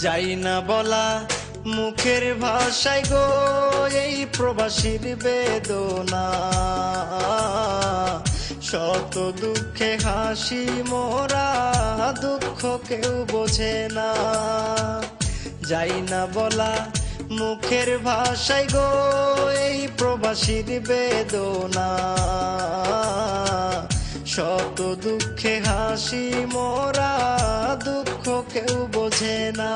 যাই না বলা মুখের ভাষায় গো এই প্রবাসীর বেদনা। শত দুঃখে হাসি মোরা, দুঃখ কেউ বোঝে না। যাই না বলা মুখের ভাষায় গো এই প্রবাসীর বেদনা। শত দুঃখে হাসি মোরা, দুঃখ কেউ বোঝে না।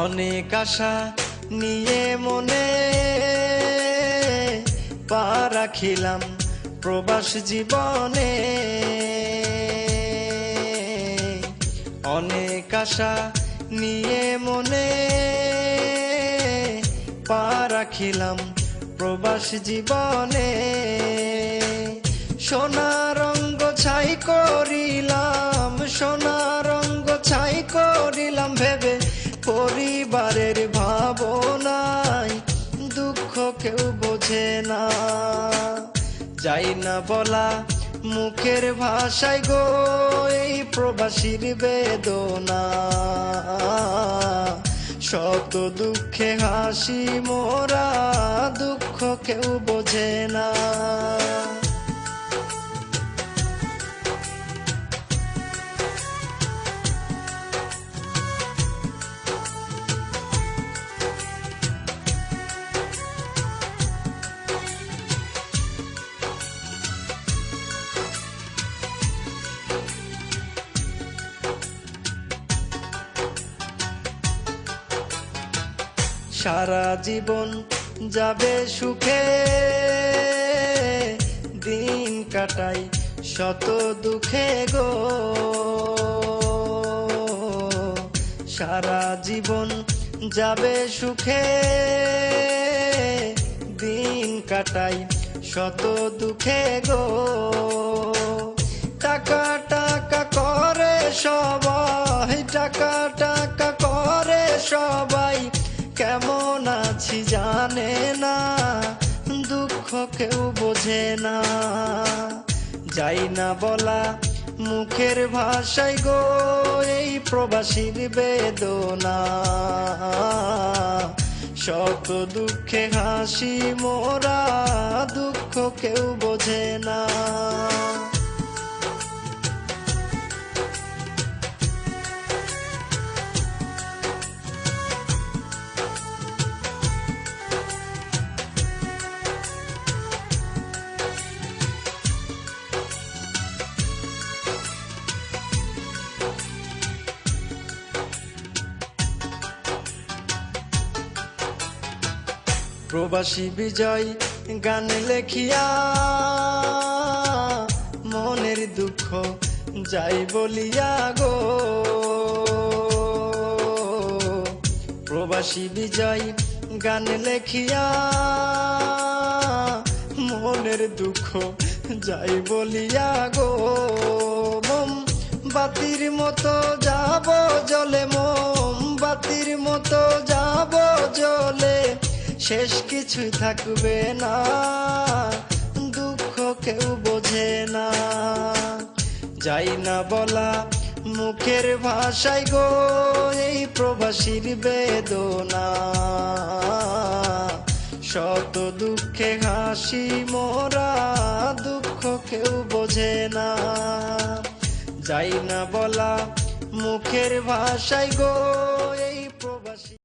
অনেক আশা নিয়ে মনে পা রাখিলাম প্রবাস জীবনে। অনেক আশা নিয়ে মনে পা রাখিলাম প্রবাস জীবনে। সোনা রঙ্গ ছাই করিলাম, সোনা রঙ্গ ছাই করিলাম ভেবে পরিবারের ভাবনায়, দুঃখ কেউ বোঝে না। যাই না বলা মুখের ভাষায় গো এই প্রবাসীর বেদনা। শত দুঃখে হাসি মোরা, দুঃখ কেউ বোঝে না। সারা জীবন যাবে সুখে, দিন কাটাই শত দুঃখে গো। সারা জীবন যাবে সুখে, দিন কাটাই শত দুঃখে গো। টাকা টাকা করে সবাই, টাকা টাকা করে সবাই, কেমন আছি জানে না, দুঃখ কেউ বোঝে না। যাই না বলা মুখের ভাষায় গো এই প্রবাসীর বেদনা। শত দুঃখে হাসি মোরা, দুঃখ কেউ বোঝে না। প্রবাসী বিজয় গান লেখিয়া মনের দুঃখ যাই বলিয়া গো। প্রবাসী বিজয় গান লেখিয়া মনের দুঃখ যাই বলিয়া গো। বাতির মতো যাব জলে, মোম বাতির মতো যাব জলে, শেষ কিছুই থাকবে না, দুঃখ কেউ বোঝে না। যাই না বলা মুখের ভাষায় গো এই প্রবাসীর বেদনা। শত দুঃখে হাসি মোরা, দুঃখ কেউ বোঝে না। যাই না বলা মুখের ভাষায় গো এই